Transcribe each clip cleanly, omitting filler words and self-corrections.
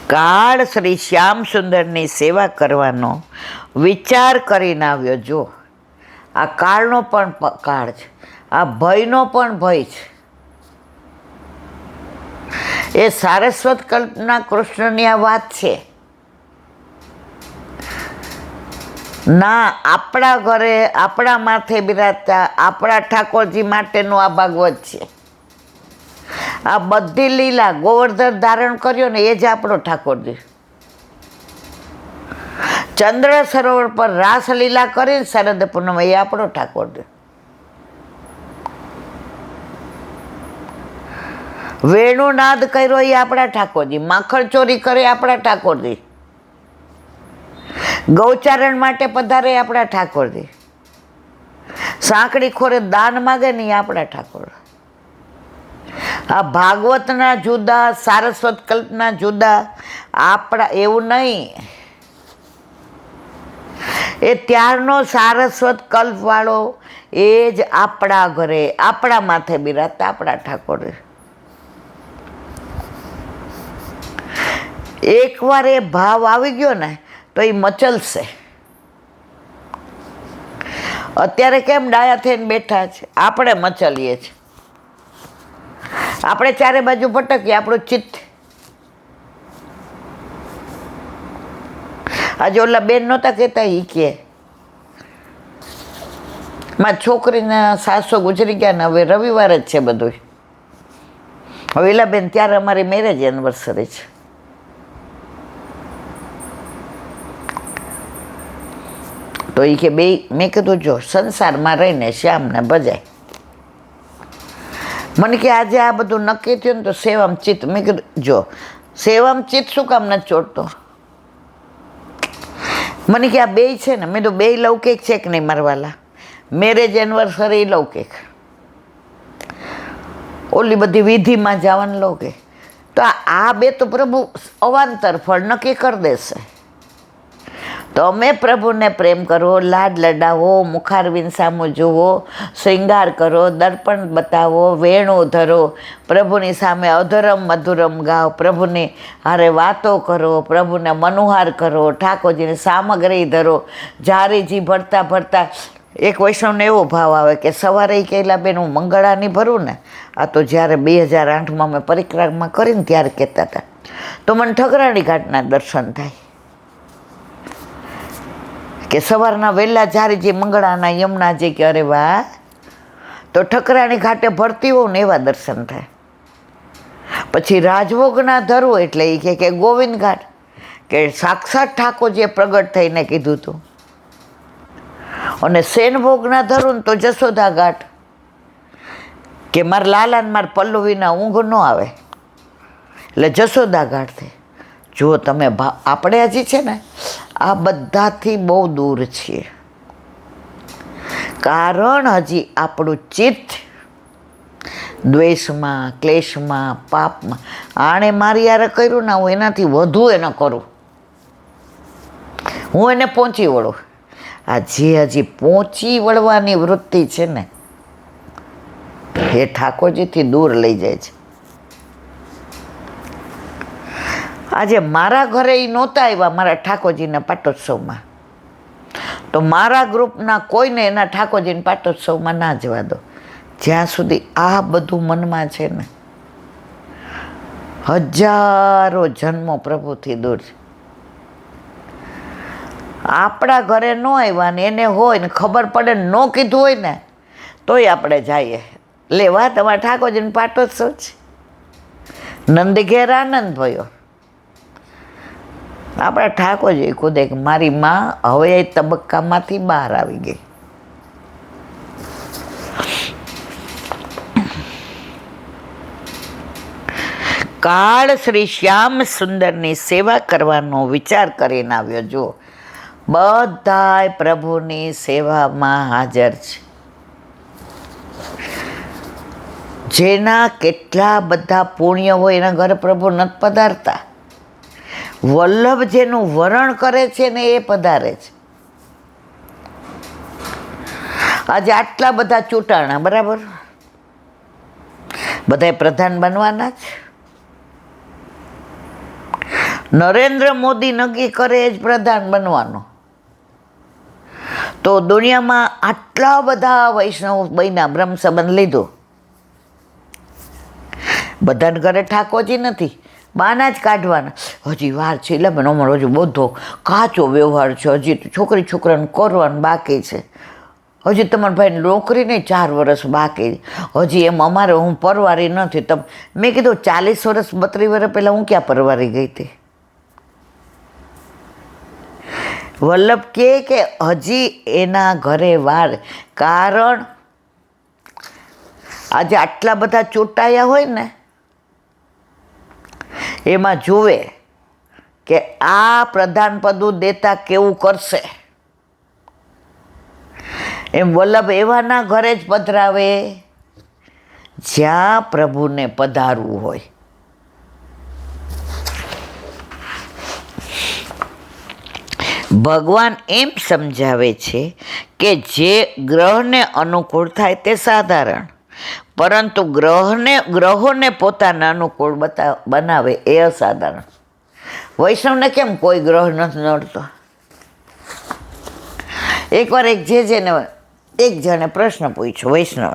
કાળ શ્રી શ્યામ સુંદરની સેવા કરવાનો વિચાર કરીને આવ્યો. જો આ કાળનો પણ કાળ છે, આ ભયનો પણ ભય છે. એ સારસ્વત કલ્પના કૃષ્ણની આ વાત છે. ના, આપણા ઘરે આપણા માથે બિરાજતા આપણા ઠાકોરજી માટેનું આ ભાગવત છે. આ બધી લીલા ગોવર્ધન ધારણ કર્યો ને એ જ આપણો ઠાકોરજી. ચંદ્ર સરોવર પર રાસલીલા કરીને શરદ પૂનમ એ આપણો ઠાકોરજી. વેણુનાદ કર્યો એ આપણા ઠાકોરજી. માખણ ચોરી કરે આપણા ઠાકોરજી. ગૌચારણ માટે પધારે આપણા ઠાકોરજી. સાંકડી ખોરે દાન માગે ને એ આપણા ઠાકોર. આ ભાગવતના જુદા, સારસ્વત કલ્પના જુદા, આપણા એવું નહીં. એ ત્યારનો સારસ્વત કલ્પવાળો એ જ આપણા ઘરે આપણા માથે બિરાજતા આપણા ઠાકોર. એકવાર એ ભાવ આવી ગયો ને તો એ મચલશે. અત્યારે કેમ ડાયા થઈને બેઠા છે? આપણે મચલીએ છીએ. આપણે ચારે બાજુ ભટકીએ આપણું ચિત્ત. આજે ઓલા બેન નહોતા કહેતા, એ કે મારી છોકરીના સાસો ગુજરી ગયા ને હવે રવિવાર જ છે બધું. હવે એલા બેન ત્યારે અમારી મેરેજ એનિવર્સરી છે. તો એ કે બે, મેં કીધું જો સંસારમાં રહીને શ્યામને ભજાય. મને કે આજે આ બધું નક્કી થયું ને તો સેવામ ચિત્ત. મેં કીધું જો સેવામ ચિત્ત શું કામ નથી ચોટતો? મને કે આ બે છે ને, મેં તો બે લૌકિક છે કે નહીં મારવાલા? મેરેજ એનિવર્સરી લૌકિક, ઓલી બધી વિધિમાં જવાનું લૌકિક. તો આ બે તો પ્રભુ અવાંતર ફળ નક્કી કરી દેશે. તો અમે પ્રભુને પ્રેમ કરો, લાડ લડાવો, મુખારવિંદ સામું જુઓ, શ્રૃંગાર કરો, દર્પણ બતાવો, વેણું ધરો, પ્રભુની સામે અધરમ મધુરમ ગાઓ, પ્રભુની હારે વાતો કરો, પ્રભુને મનોહાર કરો, ઠાકોરજીની સામગ્રી ધરો. જારીજી ભરતા ભરતા એક વૈષ્ણવને એવો ભાવ આવે કે સવારે કહેલા બેન હું મંગળા નહીં ભરું ને, આ તો જ્યારે 2008માં મેં પરિક્રમા કરીને ત્યારે કહેતા હતા, તો મને ઠકરાણી ઘાટના દર્શન થાય કે સવારના વહેલા જારીજી મંગળાના યમુનાજી કે અરે વાહ, તો ઠકરાણી ઘાટે ભરતી હોઉં ને એવા દર્શન થાય. પછી રાજભોગના ધરવું એટલે એ કે ગોવિંદ ઘાટ, કે સાક્ષાત ઠાકોરજીએ પ્રગટ થઈને કીધું હતું. અને સેનભોગના ધરું ને તો જશોદા ઘાટ, કે મારા લાલાને મારા પલ્લવીના ઊંઘ ન આવે એટલે જશોદા ઘાટ થાય. જો તમે આપણે હજી છે ને આ બધાથી બહુ દૂર છીએ. કારણ હજી આપણું ચિત્ત દ્વેષમાં, ક્લેશમાં, પાપમાં. આણે મારી યારે કર્યું ને હું એનાથી વધુ એને કરું, હું એને પહોંચી વળું. આ જે હજી પહોંચી વળવાની વૃત્તિ છે ને એ ઠાકોરજીથી દૂર લઈ જાય છે. આજે મારા ઘરે એ નહોતા આવ્યા મારા ઠાકોરજીના પાટોત્સવમાં, તો મારા ગ્રુપના કોઈને એના ઠાકોરજીના પાટોત્સવમાં ના જવા દો જ્યાં સુધી આ બધું મનમાં છે ને. હજારો જન્મો પ્રભુથી દૂર છે. આપણા ઘરે ન આવ્યા ને એને હોય ને ખબર પડે ને ન કીધું હોય ને તોય આપણે જઈએ લેવા તમારા ઠાકોરજીનો પાટોત્સવ છે. નંદ ઘેર આનંદ ભયો. આપણા ઠાકોરજી કુદે કે મારી માં હવે એ તબક્કામાંથી બહાર આવી ગઈ. કાળ શ્રી શ્યામ સુંદરની સેવા કરવાનો વિચાર કરીને આવ્યો. જો બધાય પ્રભુની સેવામાં હાજર છે. જેના કેટલા બધા પુણ્ય હોય એના ઘરે પ્રભુ નથી પધારતા. વલ્લભ જેનું વરણ કરે છે ને એ પધારે છે. આજે આટલા બધા ચૂંટાણા, બરાબર, બધાય પ્રધાન બનવાના જ. નરેન્દ્ર મોદી નક્કી કરે એ જ પ્રધાન બનવાનો. તો દુનિયામાં આટલા બધા વૈષ્ણવ બન્યા, બ્રહ્મ સંબંધ લીધો. બધાને ઘરે ઠાકોરજી નથી, બાના જ કાઢવાના. હજી વાર છે, એટલે મને અમારો હજુ બધો કાચો વ્યવહાર છે, હજી છોકરી છોકરાને કરવાનું બાકી છે, હજી તમારા ભાઈને નોકરી નહીં, 4 વર્ષ બાકી, હજી એમ અમારે હું પરવારી નથી. મેં કીધું 40 વર્ષ 32 વર્ષ પહેલાં હું ક્યાં પરવારી ગઈ હતી? વલ્લભ કે હજી એના ઘરે વાર, કારણ આજે આટલા બધા ચૂંટાયા હોય ને એમાં જુએ કે આ પ્રધાન પદું દેતા કેવું કરશે. એમ વલ્લભ એવાના ઘરે જ પધરાવે જ્યાં પ્રભુને પધારવું હોય. ભગવાન એમ સમજાવે છે કે જે ગ્રહને અનુકૂળ થાય તે સાધારણ, પરંતુ ગ્રહોને પોતાના અનુકૂળ બનાવે એ અસાધારણ. વૈષ્ણવને કેમ કોઈ ગ્રહ નથી નડતો? એકવાર એક જણે પ્રશ્ન પૂછ્યો વૈષ્ણવ,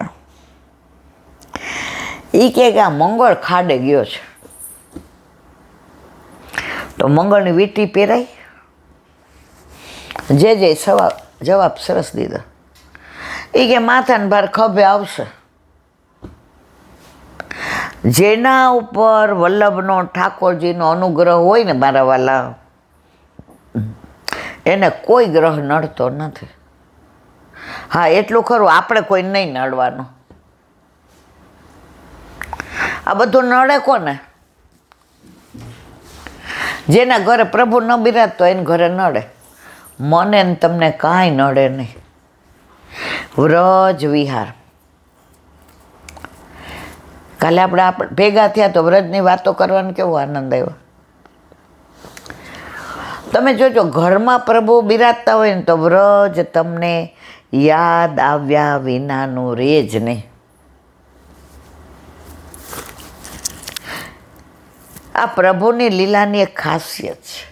એ કે આ મંગળ ખાડે ગયો છે તો મંગળની વીંટી પહેરાય? જવાબ સરસ દીધો. એ કે માથાને ભાર ખભે આવશે. જેના ઉપર વલ્લભનો ઠાકોરજીનો અનુગ્રહ હોય ને મારા વાલા, એને કોઈ ગ્રહ નડતો નથી. હા એટલું ખરું, આપણે કોઈ નહીં નડવાનું. આ બધું નડે કોને? જેના ઘરે પ્રભુ ન બિરાજતો એને ઘરે નડે. મને ને તમને કાંઈ નડે નહીં. વ્રજ વિહાર, કાલે આપણે ભેગા થયા તો વ્રજની વાતો કરવાનો કેવો આનંદ આવ્યો. તમે જોજો ઘરમાં પ્રભુ બિરાજતા હોય ને તો વ્રજ તમને યાદ આવ્યા વિનાનું રહે જ નહીં. આ પ્રભુની લીલાની એક ખાસિયત છે.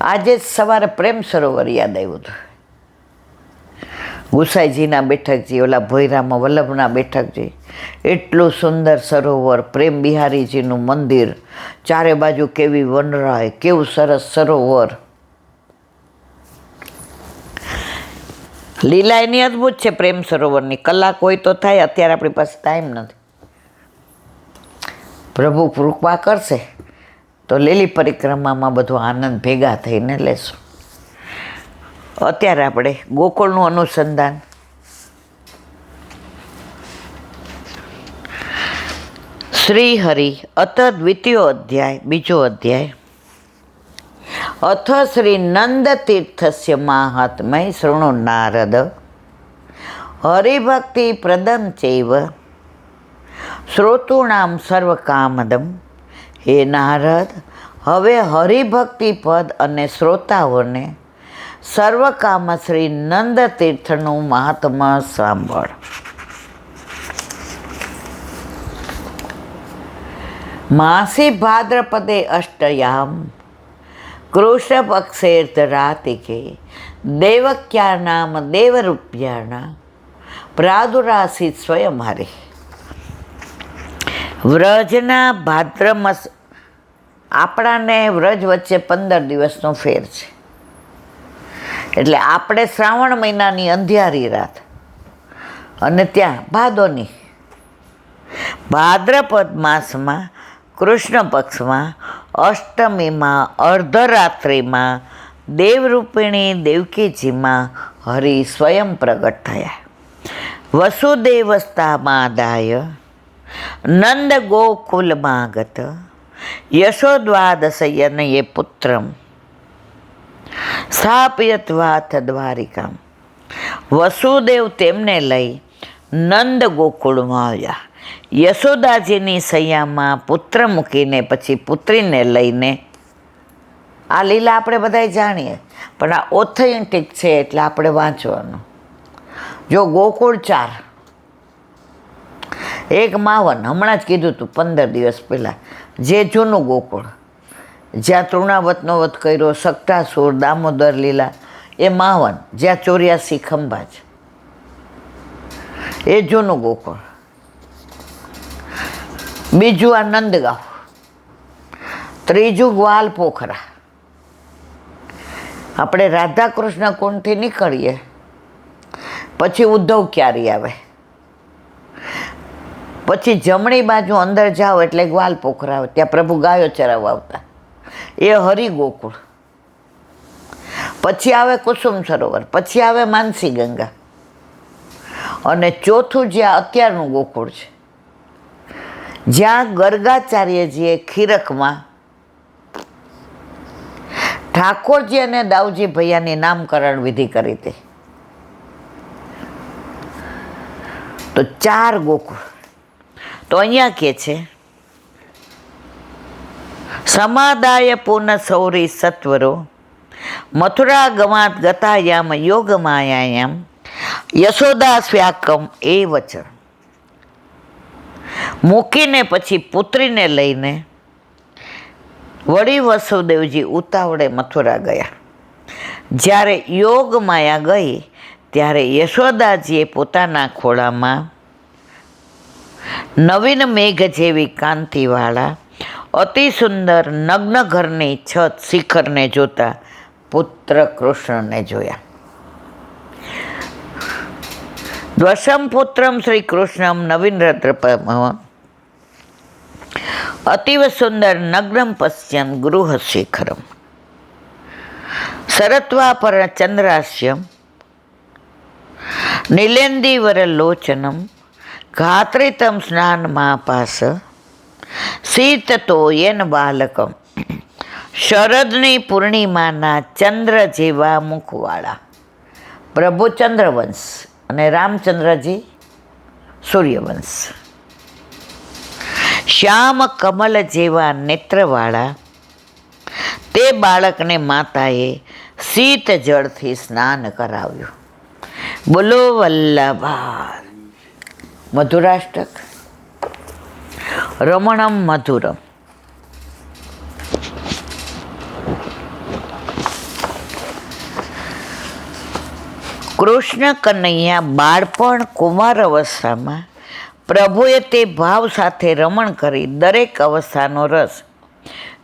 આજે જ સવારે પ્રેમ સરોવર યાદ આવ્યું હતું. ગુસાઈજીના બેઠકજી, ઓલા ભોયરામાં વલ્લભના બેઠકજી, એટલું સુંદર સરોવર, પ્રેમ બિહારીજીનું મંદિર, ચારે બાજુ કેવી વનરાય, કેવું સરસ સરોવર. લીલા એની અદ્ભુત છે પ્રેમ સરોવરની. કલાક હોય તો થાય, અત્યારે આપણી પાસે ટાઈમ નથી. પ્રભુ કૃપા કરશે તો લીલી પરિક્રમામાં બધો આનંદ ભેગા થઈને લેશું. અત્યારે આપણે ગોકુળનું અનુસંધાન. શ્રી હરિ અથ દ્વિતીયો અધ્યાય, બીજો અધ્યાય. અથ શ્રી નંદ તીર્થસ્ય માહાત્મ્ય શૃણુ નારદ હરિભક્તિ પ્રદમ ચૈવ શ્રોતॄણામ સર્વકામદમ. હે નારદ, હવે હરિભક્તિ પદ અને શ્રોતાઓને સર્વકામ શ્રી નંદ તીર્થનું મહાત્મા સાંભળ. માસી ભાદ્રપદે અષ્ટયામ કૃષ્ણ પક્ષેર્ધરાતિકે દેવક્યા નામ દેવરૂપ્યાના પ્રાદુરાસી સ્વયં હરિ. વ્રજના ભાદ્રમાસ, આપણાને વ્રજ વચ્ચે 15 દિવસનો ફેર છે. એટલે આપણે શ્રાવણ મહિનાની અંધિયારી રાત અને ત્યાં ભાદોની ભાદ્રપદ માસમાં કૃષ્ણ પક્ષમાં અષ્ટમીમાં અર્ધરાત્રિમાં દેવરૂપિણી દેવકીજીમાં હરિ સ્વયં પ્રગટ થયા. વસુદેવસ્તામાદાય નંદ ગોકુલમાગત યશોદ્વાદશયનયે પુત્રમ સ્થાપયત્વાથ દ્વારિકામ. વસુદેવ તેમને લઈ નંદ ગોકુળમાં આવ્યા. યશોદાજીની સૈયામાં પુત્ર મૂકીને પછી પુત્રીને લઈને. આ લીલા આપણે બધાય જાણીએ, પણ આ ઓથેન્ટિક છે એટલે આપણે વાંચવાનું. જો ગોકુળ 4, એક માવન, હમણાં જ કીધું હતું 15 દિવસ પહેલાં, જે જૂનું ગોકુળ, જ્યાં તૃણાવતનો વધ કર્યો, સક્તાસુર, દામોદર લીલા, એ માવન, જ્યાં 84 ખંભા છે, એ જૂનું ગોકુળ. બીજું આ નંદગાંવ, ત્રીજું ગ્વાલ પોખરા. આપણે રાધા કૃષ્ણ કુંડથી નીકળીએ પછી ઉદ્ધવ ક્યારી આવે, પછી જમણી બાજુ અંદર જાઓ એટલે ગ્વાલ પોખરા આવે, ત્યાં પ્રભુ ગાયો ચરાવવા આવતા, એ હરિ ગોકુળ. પછી આવે કુસુમ સરોવર, પછી આવે માનસી ગંગા, અને ચોથું જ્યાં અત્યારનું ગોકુળ છે, જ્યાં ગર્ગાચાર્યજીએ ખીરકમાં ઠાકોરજી અને દાઉજી ભૈયાની નામકરણ વિધિ કરી હતી. તો 4 ગોકુળ. તો અહીંયા કે છે સમાદાય પૂર્ણ સૌરી સત્વરો મથુરા ગમાત ગતાયામ યોગ માયાયામ યશોદા સ્વ્યાકમ એ વચન. મૂકીને પછી પુત્રીને લઈને વળી વસુદેવજી ઉતાવળે મથુરા ગયા. જ્યારે યોગ માયા ગઈ ત્યારે યશોદાજીએ પોતાના ખોળામાં નવીન મેઘ જેવી કાંતિવાળા અતિ સુંદર નગ્ન ઘરની છત શિખરને જોતા પુત્ર કૃષ્ણને જોયા. દ્વસમ પુત્રમ શ્રી કૃષ્ણમ નવીન રત્રપમ અતિવ સુંદર નગ્નમ પશ્યન ગૃહ શિખરમ શરત્વા પર ચંદ્રાસ્યમ નીલેન્દીવર લોચનમ ઘાત્રિતમ સ્નાન મહાપાસ શીતતો યેન બાલકમ શરદની પૂર્ણિમાના ચંદ્ર જેવા મુખવાળા. પ્રભુ ચંદ્રવંશ અને રામચંદ્રજી સૂર્યવંશ. શ્યામ કમલ જેવા નેત્રવાળા તે બાળકને માતાએ શીત જળથી સ્નાન કરાવ્યું. બોલો વલ્લભા. મધુરાષ્ટક રમણમ મધુરમ. કૃષ્ણ કનૈયા બાળપણ કુમાર અવસ્થામાં પ્રભુએ તે ભાવ સાથે રમણ કરી દરેક અવસ્થાનો રસ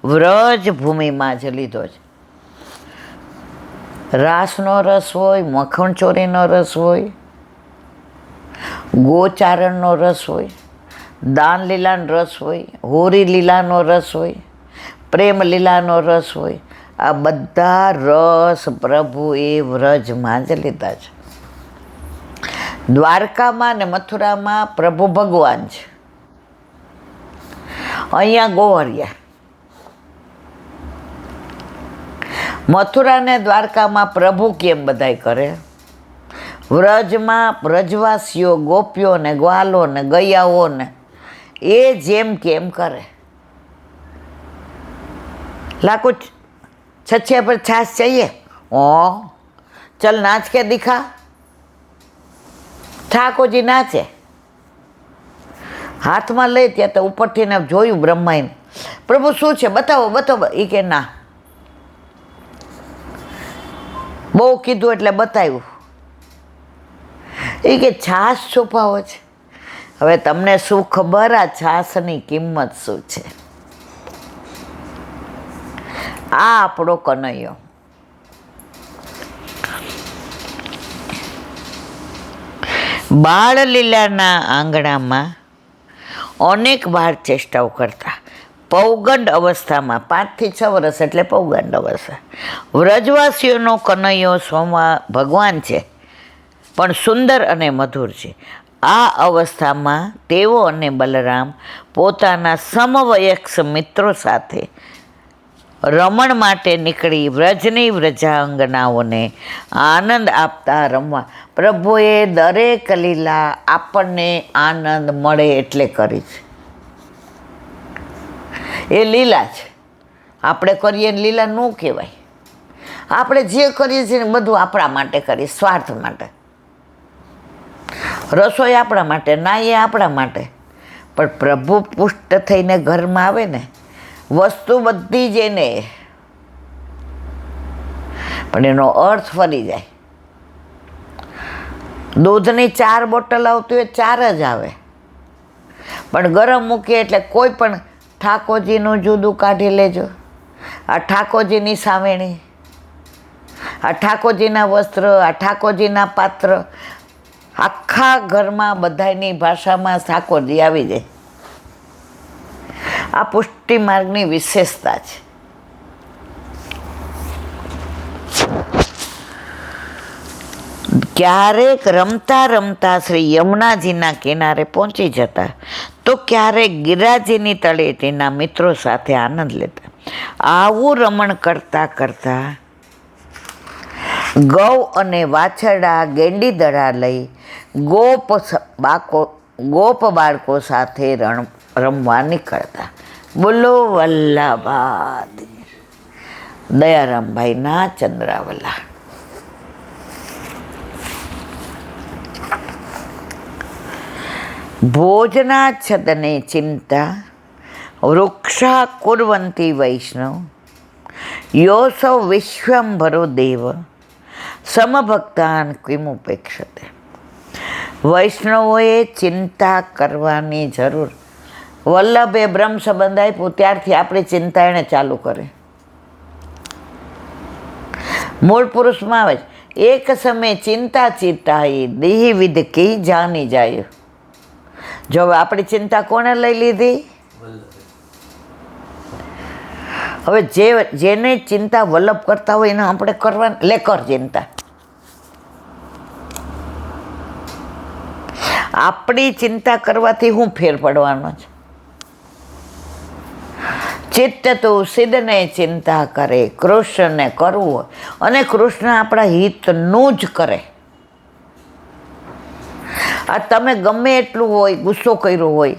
વ્રજ ભૂમિમાં જ લીધો છે. રાસનો રસ હોય, મખણ ચોરીનો રસ હોય, ગોચારણનો રસ હોય, દાન લીલાનો રસ હોય, હોરી લીલાનો રસ હોય, પ્રેમ લીલાનો રસ હોય, આ બધા રસ પ્રભુએ વ્રજમાં જ લીધા છે. દ્વારકામાં ને મથુરામાં પ્રભુ ભગવાન છે, અહીંયા ગોવરિયા. મથુરા ને દ્વારકામાં પ્રભુ કેમ બધાય કરે, વ્રજમાં વ્રજવાસીઓ ગોપીઓ ને ગ્વાલો ને ગૈયાઓ ને એ જેમ કેમ કરે. લાખો छछिया पर छाछ चाहिए, ओ चल नाच के दिखा. ઠાકોરજી નાચે, હાથમાં લઈ ત્યાં તો ઉપરથી ને જોયું બ્રહ્માએ, પ્રભુ શું છે બતાવો બતાવો. એ કે ના, બહુ કીધું એટલે બતાવ્યું. એ કે છાશ છુપાવો છે. હવે તમને શું ખબર આ છાશની કિંમત શું છે? આ આપણો કનૈયો. બાળલીલાના આંગણામાં અનેક બાળ ચેષ્ટાઓ કરતા. પૌગંડ અવસ્થામાં 5 થી 6 વર્ષ એટલે પૌગંડ અવસ્થા. વ્રજવાસીઓનો કનૈયો સ્વમાં ભગવાન છે, પણ સુંદર અને મધુર છે. આ અવસ્થામાં તેઓ અને બલરામ પોતાના સમવયસ્ક મિત્રો સાથે રમણ માટે નીકળી વ્રજની વ્રજાંગનાઓને આનંદ આપતા રમવા. પ્રભુએ દરેક લીલા આપણને આનંદ મળે એટલે કરી છે. એ લીલા છે. આપણે કરીએ લીલા ન કહેવાય. આપણે જે કરીએ છીએ ને બધું આપણા માટે કરીએ, સ્વાર્થ માટે. રસોઈ આપણા માટે, નાહીએ આપણા માટે, પણ પ્રભુ પુષ્ટ થઈને ઘરમાં આવે ને, વસ્તુ બધી જ એને, પણ એનો અર્થ ફરી જાય. દૂધની 4 બોટલ આવતી હોય 4 જ આવે, પણ ગરમ મૂકીએ એટલે કોઈ પણ ઠાકોરજીનું જુદું કાઢી લેજો, આ ઠાકોરજીની સાવેણી, આ ઠાકોરજીના વસ્ત્ર, આ ઠાકોરજીના પાત્ર, આખા ઘરમાં બધાની ભાષામાં ઠાકોરજી આવી જાય. આ પુષ્ટિ માર્ગની વિશેષતા છે. ક્યારેક રમતા રમતા શ્રી યમુનાજીના કિનારે પહોંચી જતા, તો ક્યારેક ગિરિરાજની તળેટીના મિત્રો સાથે આનંદ લેતા. આવું રમણ કરતા કરતા ગૌ અને વાછરડા ગેંડીદડા લઈ ગોપ બાળકો સાથે રમવા નીકળતા. બોલો વલ્લભાદ દયારામભાઈના ચંદ્રાવલા. ભોજના છદને ચિંતા વૃક્ષા કુર્વંતી વૈષ્ણવ યોસૌ વિશ્વંભરો દેવ સમભક્તાન કિમુપેક્ષતે. વૈષ્ણવોએ ચિંતા કરવાની જરૂર. વલ્લભે બ્રહ્મ સંબંધ આપ્યો ત્યારથી આપણી ચિંતા એણે ચાલુ કરે. મૂળ પુરુષમાં આવે છે, એક સમય ચિંતા ચિતાઈ દેહી વિધ કી જાની જાય. જો હવે આપણી ચિંતા કોણે લઈ લીધી? હવે જેને ચિંતા વલ્લભ કરતા હોય એને આપણે કરવાની, લે કર ચિંતા. આપણી ચિંતા કરવાથી શું ફેર પડવાનો છે? ચિત્ત તો સિદ્ધને ચિંતા કરે, કૃષ્ણને કરવું, અને કૃષ્ણ આપણા હિતનું જ કરે. આ તમે ગમે એટલું હોય, ગુસ્સો કર્યો હોય,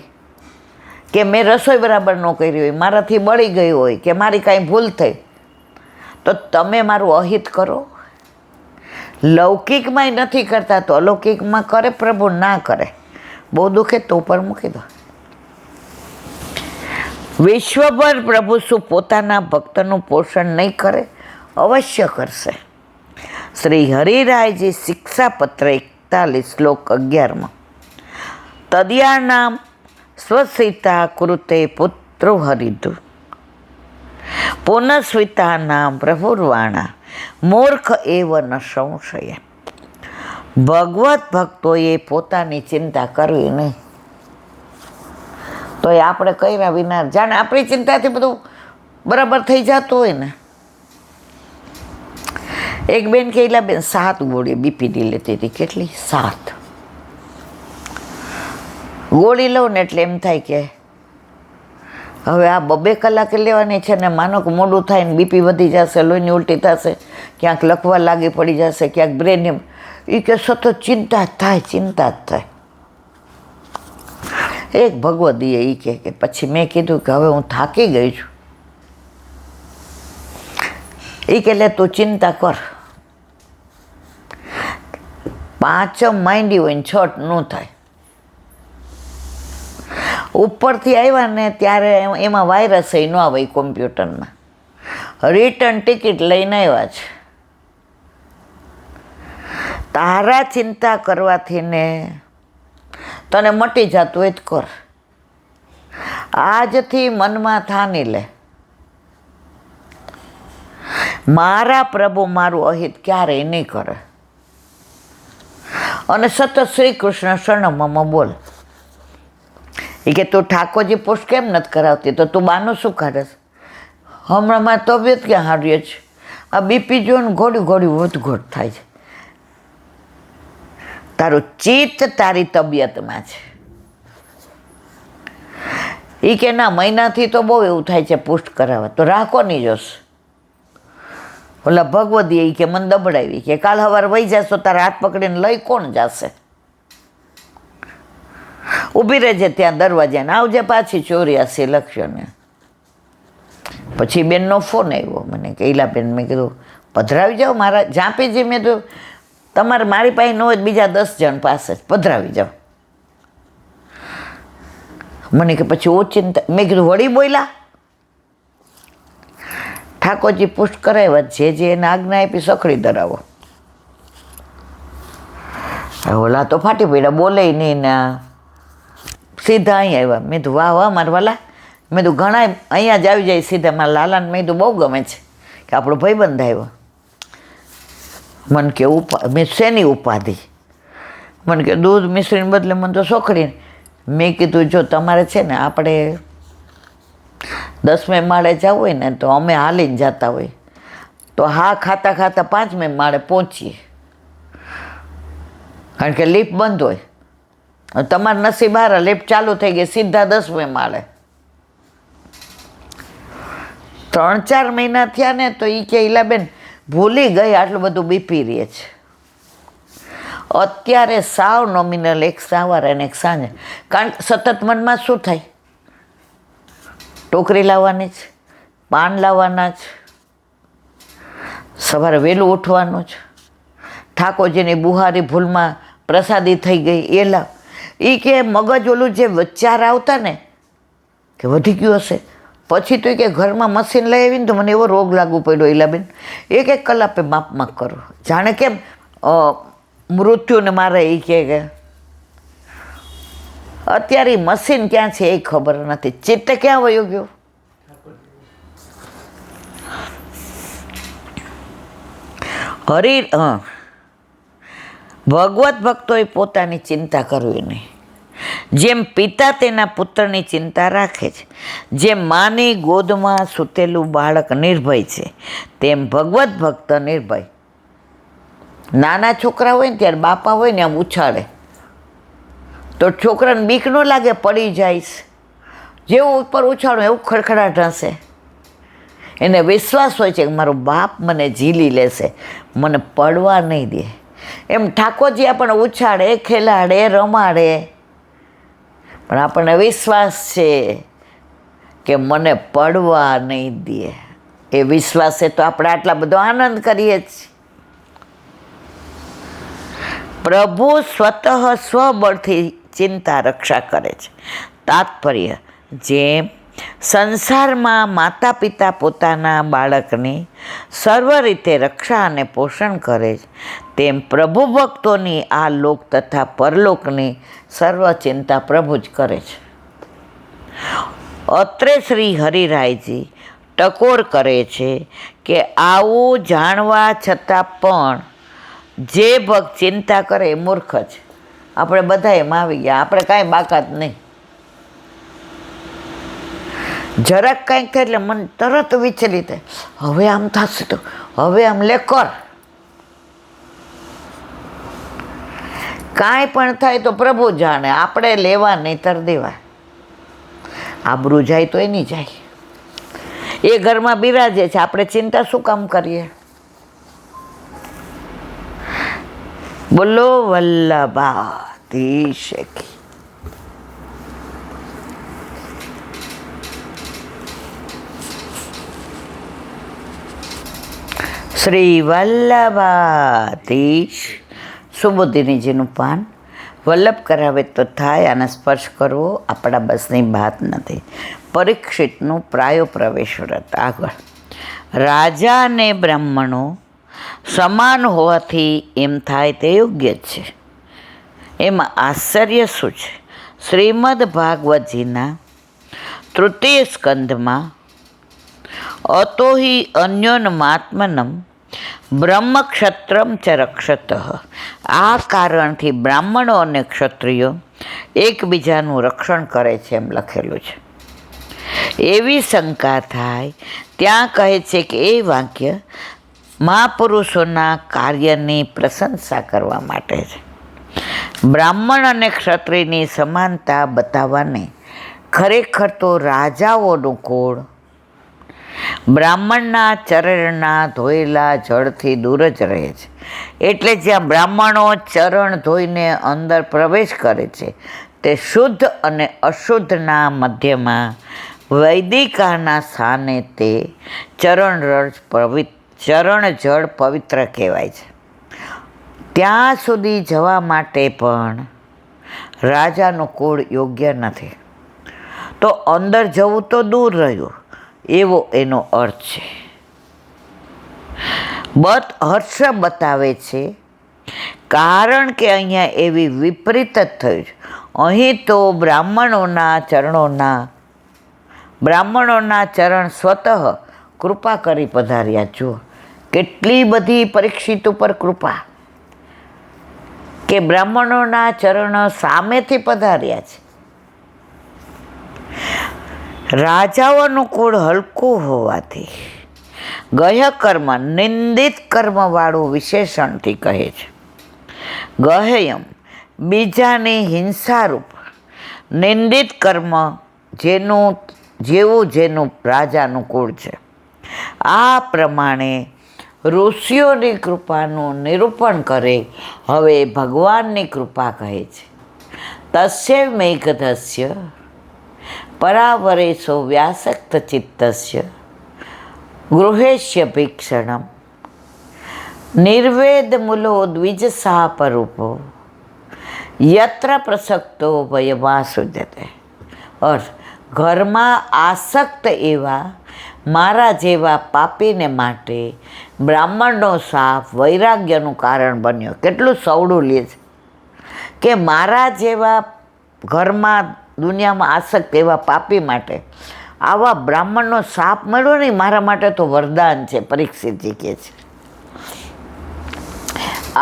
કે મેં રસોઈ બરાબર ન કરી હોય, મારાથી બળી ગઈ હોય, કે મારી કાંઈ ભૂલ થઈ, તો તમે મારું અહિત કરો. લૌકિકમાંય નથી કરતા તો અલૌકિકમાં કરે પ્રભુ, ના કરે બહુ દુખે તો ઉપર મૂકી દો. વિશ્વભર પ્રભુ શું પોતાના ભક્તનું પોષણ નહીં કરે? અવશ્ય કરશે. શ્રી હરિરાયજી શિક્ષાપત્ર 41 શ્લોક 11માં તદિયાનામ સ્વસિતા કૃતે પુત્રો હરિદુ પુનઃસ્વિતાનામ પ્રભુર્વાણા મૂર્ખ એવ ન સંશય. ભગવત ભક્તોએ પોતાની ચિંતા કરવી નહીં. તો એ આપણે કર્યા વિના જાણે આપણી ચિંતાથી બધું બરાબર થઈ જતું હોય ને. એક બેન કહેલા, બેન 7 ગોળી બીપીની લેતી હતી. કેટલી? 7 ગોળી લઉં ને એટલે એમ થાય કે હવે આ 2 કલાકે લેવાની છે ને, માનો કે મોડું થાય ને બીપી વધી જશે, લોહીની ઉલટી થશે, ક્યાંક લખવા લાગી પડી જશે, ક્યાંક બ્રેન એમ, એ કે સતત ચિંતા જ થાય, ચિંતા જ થાય. એક ભગવદીએ એ કે પછી મેં કીધું કે હવે હું થાકી ગઈ છું. એ કે લે તું ચિંતા કર, 5 માંડી હોય ને 6 ન થાય. ઉપરથી આવ્યા ને ત્યારે એમાં વાયરસ ન આવે કોમ્પ્યુટરમાં. રિટર્ન ટિકિટ લઈને આવ્યા છે. તારા ચિંતા કરવાથી ને તને મટી જતું હોય જ કર. આજથી મનમાં થાની લે, મારા પ્રભુ મારું અહિત ક્યારેય નહીં કરે. અને સતત શ્રી કૃષ્ણ શરણમમાં બોલ. એ કે તું ઠાકોરજી પુષ્ટ કેમ નથી કરાવતી? તો તું બાનું શું કાઢે? હમણાં મારી તબિયત ક્યાં હારી છે? આ બીપી જોઈને ઘોડી ઘોડી વધઘોટ થાય છે. તારું ચિત્ત તારી તબિયતમાં છે. એ કે ના, મહિનાથી તો બહુ એવું થાય છે પુષ્ટ કરાવવા, તો રાહ કોની જોશે? ઓલા ભગવદી એ કે મને દબડાવી, કે કાલ સવારે વહી જશો તારા હાથ પકડીને લઈ કોણ જશે? ઊભી રહેજે ત્યાં દરવાજાને, આવજે પાછી 84 લખ્યો ને. પછી બેનનો ફોન આવ્યો મને કે ઈલાબેન, મેં કીધું પધરાવી જાઓ મારા ઝાંપીજી. મેં કીધું તમારે મારી પાસે ન હોય બીજા 10 જણ પાસે જ પધરાવી જાઓ. મને કે પછી ઓચિંતા. મેં કીધું વળી બોલ્યા? ઠાકોરજી પુષ્ટ કરાવ્યા, જે એને આજ્ઞા આપી સખડી ધરાવો. ઓલા તો ફાટી પડ્યા, બોલે નહીં ને સીધા અહીં આવ્યા. મેં કીધું વાહ વાહ મારા વાલા. મેં કીધું ઘણા અહીંયા જ આવી જાય સીધા. મારા લાલાને મેં કીધું બહુ ગમે છે કે આપણો ભાઈબંધ આવ્યો. મને કે મેં શેની ઉપાધિ? મને કે દૂધ મિશ્રીને બદલે મને તો સોખડી. મેં કીધું જો તમારે છે ને આપણે 10મે માળે જવું હોય ને તો અમે હાલીને જતા હોય, તો હા ખાતા ખાતા 5મે માળે પહોંચીએ, કારણ કે લિફ્ટ બંધ હોય. તમારા નસીબ હારા લિફ્ટ ચાલુ થઈ ગઈ, સીધા 10મે માળે. 3-4 મહિના થયા ને તો એ કે ઈલાબેન ભૂલી ગઈ આટલું બધું બીપી રહે છે. અત્યારે સાવ નોમિનલ, એક સવારે અને એક સાંજે. કારણ કે સતત મનમાં શું થાય? ટોકરી લાવવાની જ, પાન લાવવાના જ, સવારે વહેલું ઉઠવાનું જ, ઠાકોરજીની બુહારી ભૂલમાં પ્રસાદી થઈ ગઈ એ લાવ. એ કે મગજ ઓલું જે વિચાર આવતા ને કે વધી ગયું હશે, પછી તો કે ઘરમાં મશીન લઈ આવીને તો મને એવો રોગ લાગુ પડ્યો ઈલાબેન, એક કલાકે માપ કરો, જાણે કેમ મૃત્યુને મારે. એ કે અત્યારે મશીન ક્યાં છે એ ખબર નથી, ચિત્ત ક્યાં વયો ગયો. ભગવત ભક્તોએ પોતાની ચિંતા કરવી નહીં. જેમ પિતા તેના પુત્રની ચિંતા રાખે છે, જેમ માની ગોદમાં સૂતેલું બાળક નિર્ભય છે, તેમ ભગવત ભક્ત નિર્ભય. નાના છોકરા હોય ને ત્યારે બાપા હોય ને આમ ઉછાળે તો છોકરાને બીક ન લાગે, પડી જઈશ. જેવું ઉપર ઉછાળો એવું ખડખડાટ હશે. એને વિશ્વાસ હોય છે કે મારો બાપ મને ઝીલી લેશે, મને પડવા નહીં દે. એમ ઠાકોરજી આપણને ઉછાળે, ખેલાડે, રમાડે, પણ આપણને વિશ્વાસ છે કે મને પડવા નહીં દે. એ વિશ્વાસે તો આપણે આટલા બધો આનંદ કરીએ છીએ. પ્રભુ સ્વતઃ સ્વબળથી ચિંતા રક્ષા કરે છે. તાત્પર્ય: જેમ સંસારમાં માતા પિતા પોતાના બાળકની સર્વ રીતે રક્ષા અને પોષણ કરે છે, તેમ પ્રભુ ભક્તોની આ લોક તથા પરલોકની સર્વ ચિંતા પ્રભુ જ કરે છે. અત્રે શ્રી હરિરાયજી ટકોર કરે છે કે આવું જાણવા છતાં પણ જે ભક્ત ચિંતા કરે એ મૂર્ખ છે. આપણે બધા એમાં આવી ગયા, આપણે કાંઈ બાકાત નહીં. જરાક કાંઈક થાય એટલે મન તરત વિચલિત થાય, હવે આમ થશે તો હવે આમ લે કર. કાંઈ પણ થાય તો પ્રભુ જાણે, આપણે લેવા નહીંતર દેવા. આબરૂ જાય તો એની જાય, એ ઘરમાં બિરાજે છે, આપણે ચિંતા શું કામ કરીએ? બોલો વલ્લભાધીશ કી. શ્રી વલ્લભાધીશ. સુબોધિનીજીનું પાન વલ્લભ કરાવે તો થાય, આને સ્પર્શ કરવો આપણા બસની વાત નથી. પરીક્ષિતનું પ્રાયો પ્રવેશ વ્રત. આગળ: રાજા અને બ્રાહ્મણો સમાન હોવાથી એમ થાય તે યોગ્ય જ છે. એમાં આશ્ચર્ય શું છે? શ્રીમદ ભાગવતજીના 3ય સ્કંધમાં અતો હિ અન્યોન્માત્મનમ બ્રહ્મક્ષત્રમ ચ રક્ષત. આ કારણથી બ્રાહ્મણો અને ક્ષત્રિયો એકબીજાનું રક્ષણ કરે છે એમ લખેલું છે. એવી શંકા થાય ત્યાં કહે છે કે એ વાક્ય મહાપુરુષોના કાર્યની પ્રશંસા કરવા માટે છે. બ્રાહ્મણ અને ક્ષત્રિયની સમાનતા બતાવવાને ખરેખર તો રાજાઓનું કુળ બ્રાહ્મણના ચરણના ધોયેલા જળથી દૂર જ રહે છે. એટલે જ્યાં બ્રાહ્મણો ચરણ ધોઈને અંદર પ્રવેશ કરે છે તે શુદ્ધ અને અશુદ્ધના મધ્યમાં વૈદિકાના સ્થાને તે ચરણ જળ પવિત્ર કહેવાય છે. ત્યાં સુધી જવા માટે પણ રાજાનું કુળ યોગ્ય નથી. તો અંદર જવું તો દૂર રહ્યું, એવો એનો અર્થ છે. બત હર્ષ બતાવે છે, કારણ કે અહીંયા એવી વિપરીત જ થયું છે. અહીં તો બ્રાહ્મણોના ચરણ સ્વતઃ કૃપા કરી પધાર્યા. જુઓ કેટલી બધી પરીક્ષિત ઉપર કૃપા, કે બ્રાહ્મણોના ચરણ સામેથી પધાર્યા છે. રાજાઓનું કુળ હલકું હોવાથી ગય કર્મ નિંદિત કર્મવાળું વિશેષણથી કહે છે. ગહ્યમ બીજાની હિંસારૂપ નિંદિત કર્મ જેવું રાજાનું કુળ છે. આ પ્રમાણે ઋષિઓની કૃપાનું નિરૂપણ કરે. હવે ભગવાનની કૃપા કહે છે. તસ્ય મેઘધસ્ય પરાવરેશો વ્યાસક્ત ચિત્તસ્ય ગૃહેશ્ય ભીક્ષણમ નિર્વેદ મૂલો દ્વિજસાપરૂપો યત્ર પ્રસક્તો ભયમાસુજતે. અર્થ, ઘરમાં આસક્ત એવા મારા જેવા પાપીને માટે બ્રાહ્મણનો શાપ વૈરાગ્યનું કારણ બન્યો. કેટલું સવડું લે છે કે મારા જેવા ઘરમાં દુનિયામાં આસક્ત એવા પાપી માટે આવા બ્રાહ્મણનો શાપ મળ્યો નહીં, મારા માટે તો વરદાન છે. પરીક્ષિતજી કહે છે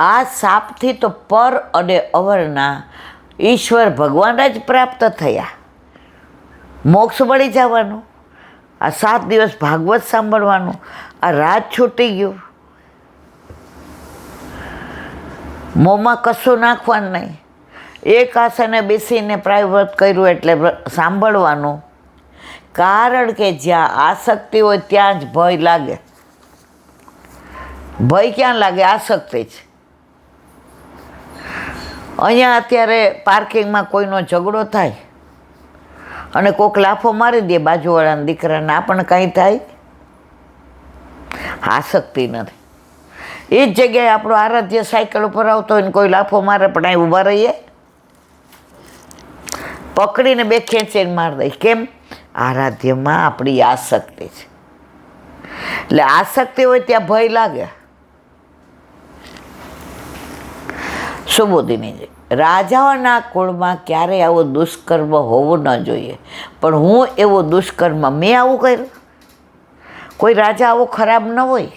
આ શાપથી તો પર અને અવરના ઈશ્વર ભગવાન જ પ્રાપ્ત થયા, મોક્ષ મળી જવાનું, આ 7 દિવસ ભાગવત સાંભળવાનું, આ રાત છૂટી ગયું, મોંમાં કશું નાખવાનું નહીં, એક આસને બેસીને પ્રાયવ્રત કર્યું એટલે સાંભળવાનું. કારણ કે જ્યાં આસક્તિ હોય ત્યાં જ ભય લાગે. ભય ક્યાં લાગે? આસક્તિ જ. અહીંયા અત્યારે પાર્કિંગમાં કોઈનો ઝઘડો થાય અને કોઈક લાફો મારી દે બાજુવાળાના દીકરાને, આપણને કાંઈ થાય? આસક્તિ નથી. એ જ જગ્યાએ આપણો આરાધ્ય સાયકલ ઉપર આવતો હોય ને કોઈ લાફો મારે, પણ અહીં ઊભા રહીએ, પકડીને 2 ખેંચીને મારી દઈએ. કેમ? આરાધ્યમાં આપણી આસક્તિ છે. એટલે આસક્તિ હોય ત્યાં ભય લાગે. સુબોધિનીજી, રાજાઓના કુળમાં ક્યારેય આવો દુષ્કર્મ હોવું ન જોઈએ, પણ હું એવો દુષ્કર્મ મેં આવું કર્યું? કોઈ રાજા આવો ખરાબ ન હોય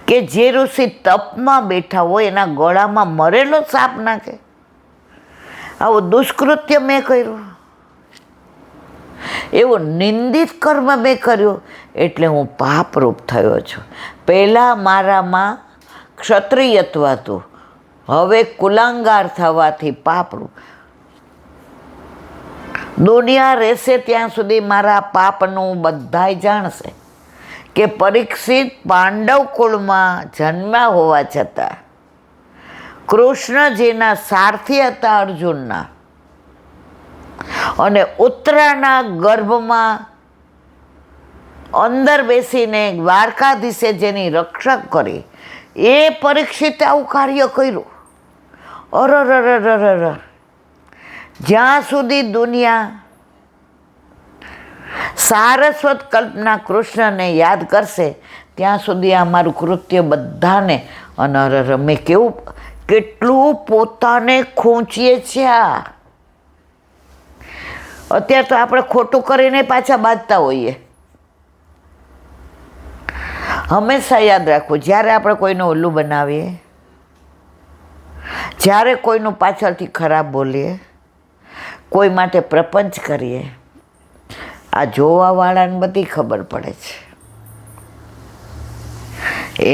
કે જે ઋષિ તપમાં બેઠા હોય એના ગળામાં મરેલો સાપ નાખે? આવું દુષ્કૃત્ય મેં કર્યું, એવો નિંદિત કર્મ મેં કર્યું, એટલે હું પાપરૂપ થયો છું. પહેલાં મારામાં ક્ષત્રિયત્વ હતું, હવે કુલાંગાર થવાથી પાપરૂપ. દુનિયા રહેશે ત્યાં સુધી મારા પાપનું બધાય જાણશે કે પરીક્ષિત પાંડવ કુળમાં જન્મ્યા હોવા છતાં કૃષ્ણજીના સારથી હતા અર્જુનના, અને ઉત્તરાના ગર્ભમાં અંદર બેસીને દ્વારકાધીશે જેની રક્ષા કરી, એ પરીક્ષિતે આવું કાર્ય કર્યું. અરર, જ્યાં સુધી દુનિયા સારસ્વત કલ્પના કૃષ્ણને યાદ કરશે ત્યાં સુધી આ મારું કૃત્ય બધાને, અને અરર મેં કેટલું પોતાને ખૂંચીએ છીએ. અત્યારે તો આપણે ખોટું કરીને પાછા બાંધતા હોઈએ. હંમેશા યાદ રાખવું, જ્યારે આપણે કોઈનું ઓલું બનાવીએ, જ્યારે કોઈનું પાછળથી ખરાબ બોલીએ, કોઈ માટે પ્રપંચ કરીએ, આ જોવાવાળાને બધી ખબર પડે છે.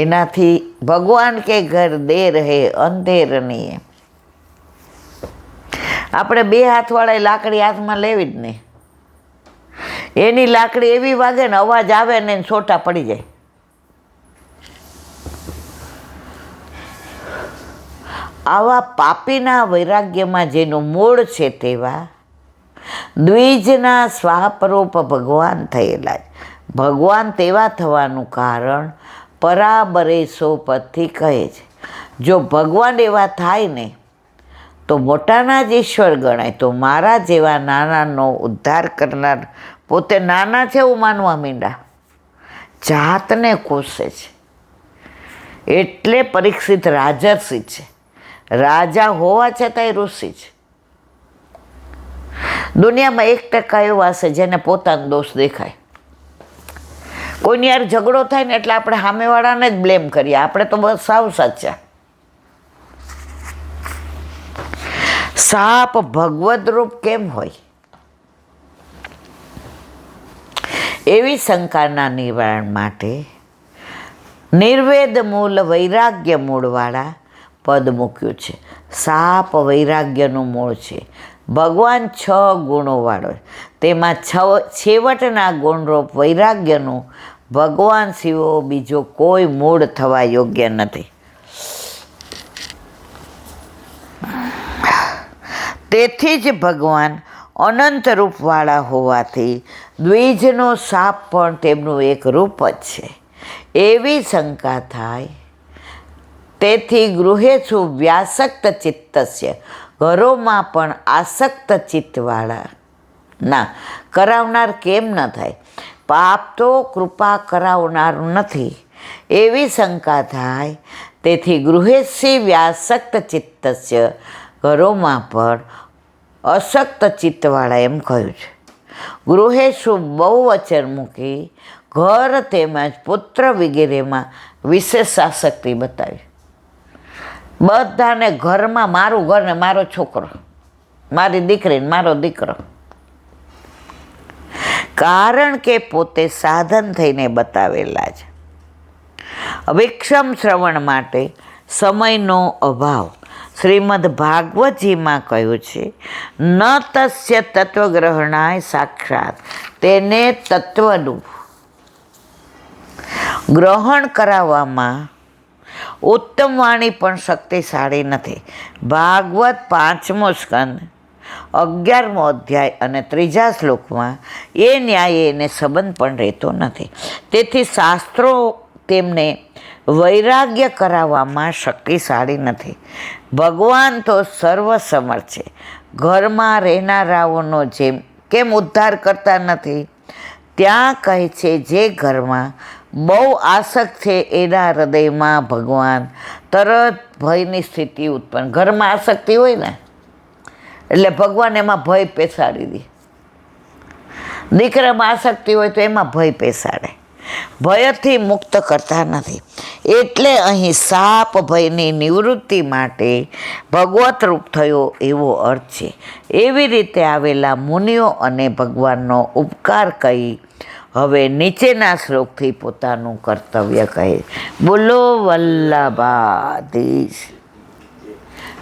એનાથી ભગવાન કે ઘર દેર હે અંધેર નહીં. આપણે 2 હાથવાળા લાકડી હાથમાં લેવી જ નહીં. એની લાકડી એવી વાગે ને અવાજ આવે ને છોટા પડી જાય. આવા પાપીના વૈરાગ્યમાં જેનું મૂળ છે તેવા દ્વિજના સ્વાપરૂપ ભગવાન થયેલા. ભગવાન તેવા થવાનું કારણ પરાબરેશો પદથી કહે છે. જો ભગવાન એવા થાય ને તો મોટાના જ ઈશ્વર ગણાય. તો મારા જેવા નાનાનો ઉદ્ધાર કરનાર પોતે નાના છે એવું માનવા માંડ્યા, જાતને કોસે છે. એટલે પરીક્ષિત રાજર્ષિ છે, રાજા હોવા છતાંય ઋષિ છે. દુનિયામાં 1% એવા હશે જેને પોતાનો દોષ દેખાય. કોઈની યાર ઝઘડો થાય ને એટલે આપણે સામેવાળાને જ બ્લેમ કરીએ, આપણે તો બસ સાવ સાચા. સાપ ભગવદ રૂપ કેમ હોય? એવી શંકાના નિવારણ માટે નિર્વેદ મૂળ વૈરાગ્ય મૂળવાળા પદ મૂક્યું છે. સાપ વૈરાગ્યનું મૂળ છે. ભગવાન 6 ગુણોવાળો, તેમાં છેવટના ગુણરૂપ વૈરાગ્યનું ભગવાન સિવાય બીજો કોઈ મૂળ થવા યોગ્ય નથી. તેથી જ ભગવાન અનંત રૂપવાળા હોવાથી દ્વિજનો સાપ પણ તેમનું એક રૂપ જ છે એવી શંકા થાય. તેથી ગૃહેષુ વ્યાસક્ત ચિત્તસ્ય, ઘરોમાં પણ આસક્ત ચિત્તવાળા ના કરાવનાર કેમ ન થાય? પાપ તો કૃપા કરાવનાર નથી એવી શંકા થાય. તેથી ગૃહેશી વ્યાસક્ત ચિત્તસ્ય, ઘરોમાં પણ અશક્ત ચિત્તવાળા એમ કહ્યું છે. ગૃહેશુ બહુવચન મૂકી ઘર તેમજ પુત્ર વગેરેમાં વિશેષ આસક્તિ બતાવી. બધાને ઘરમાં મારું ઘર ને મારો છોકરો, મારી દીકરી ને મારો દીકરો. કારણ કે પોતે સાધન થઈને બતાવેલા છે. વિક્ષમ શ્રવણ માટે સમયનો અભાવ શ્રીમદ ભાગવતજીમાં કહ્યું છે, ન તસ્ય તત્વગ્રહણાય સાક્ષાત, તેને તત્વનું ગ્રહણ કરાવવામાં ઉત્તમ વાણી પણ શક્તિશાળી નથી. ભાગવત 5મો સ્કંદ 11મો અધ્યાય અને 3જા શ્લોકમાં એ ન્યાય એને સંબંધ પણ રહેતો નથી. તેથી શાસ્ત્રો તેમને વૈરાગ્ય કરાવવામાં શક્તિશાળી નથી. ભગવાન તો સર્વસમર્થ છે. ઘરમાં રહેનારાઓનો જેમ કેમ ઉદ્ધાર કરતા નથી? ત્યાં કહે છે જે ઘરમાં બહુ આસક્ત છે એના હૃદયમાં ભગવાન તરત ભયની સ્થિતિ ઉત્પન્ન. ઘરમાં આસક્તિ હોય ને એટલે ભગવાન એમાં ભય પેસાડી દે. દીકરામાં આસક્તિ હોય તો એમાં ભય પેસાડે. ભયથી મુક્ત કરતા નથી. એટલે અહીં સાપ ભયની નિવૃત્તિ માટે ભગવત રૂપ થયો એવો અર્થ છે. એવી રીતે આવેલા મુનિઓ અને ભગવાનનો ઉપકાર કહી હવે નીચેના શ્લોકથી પોતાનું કર્તવ્ય કહે. બોલો વલ્લભાધીશ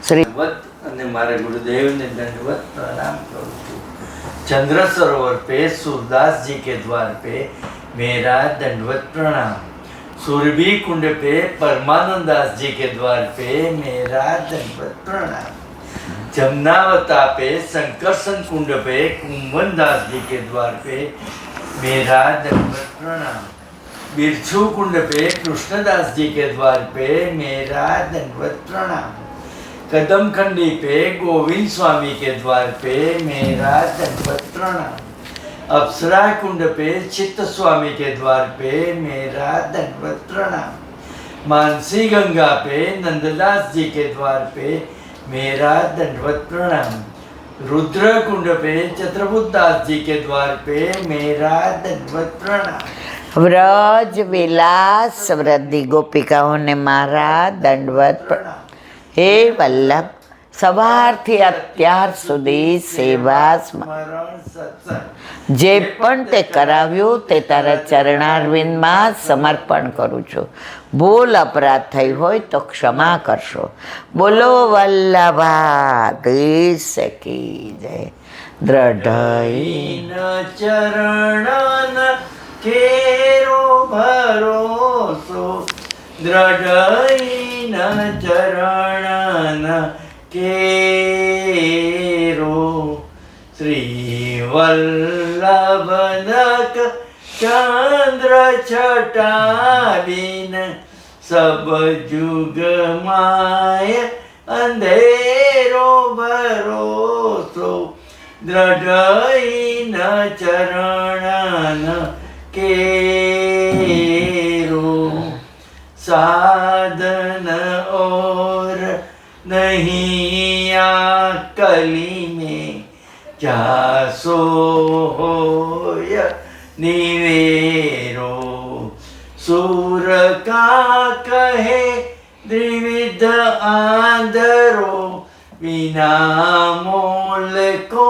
શ્રી. અને મારા ગુરુદેવને દંડવત प्रणाम करूं છું. चंद्र सरोवर पे सूरदास जी के द्वार पे मेरा दंडवत प्रणाम. सुरभि कुंड पे परमानंद दास जी के द्वार पे मेरा दंडवत प्रणाम. जमुनावता पे संकर्षण कुंड पे कुंभन दास जी के द्वार पे मेरा दंडवत प्रणाम. बिरछू कुंड पे कृष्णदास जी के द्वार पे मेरा दंडवत प्रणाम. कदम खंडी पे गोविंद स्वामी के द्वार पे मेरा दंडवत प्रणाम. अप्सरा कुंड पे चित्त स्वामी के द्वार पे मेरा दंडवत प्रणाम. मानसी गंगा पे नंददास जी के द्वार पे मेरा दंडवत प्रणाम. रुद्र कुंड पे चतुर्भुज दास जी के द्वार पे मेरा दंडवत प्रणाम. વ્રજ વિલાસ વૃદ્ધિ ગોપિકાઓને મારા દંડવત પ્રણામ. હે વલ્લભ, સવારથી અત્યાર સુધી સેવા સ્મરણ સત્સંગ જે પણ તે કરાવ્યું તે તારા ચરણારવિંદમાં સમર્પણ કરું છું. ભૂલ અપરાધ થઈ હોય તો ક્ષમા કરશો. બોલો વલ્લભાધીશ કી જય. દ્રઢ ચરણ કેરો ભરોસો, દ્રઢ ચરણ કેરો. શ્રી વલ્લભનક ચંદ્ર છટાબીન સબ જુગ માય અંધેરો ભરોસો દ્રઢઈ ન ચરણ કેરો સાધન ઓર નહીં આ કલી में જાસો હોય નિવેરો સુર કા કહે દ્વિવિધ આંધરો વિના મોલ કો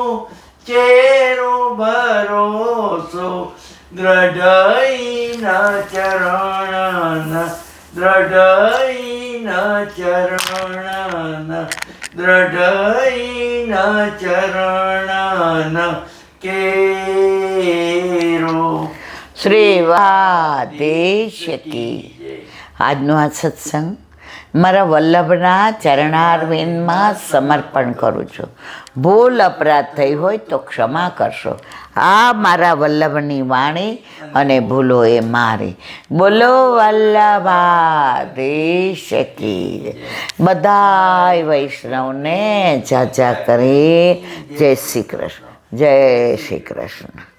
ચેરો ભરોસો દ્રઢઈ ન ચરણ દ્રઢઈ ન ચરણ દ્રઢઈ ન ચરણ કેરો. શ્રી વાદેશ કી. આજનો આ સત્સંગ મારા વલ્લભના ચરણારવિંદમાં સમર્પણ કરું છું. ભૂલ અપરાધ થઈ હોય તો ક્ષમા કરશો. આ મારા વલ્લભની વાણી અને ભૂલો એ મારી. બોલો વલ્લભાદેશ કી. બધાય વૈષ્ણવને જાજા કરી જય શ્રી કૃષ્ણ, જય શ્રી કૃષ્ણ.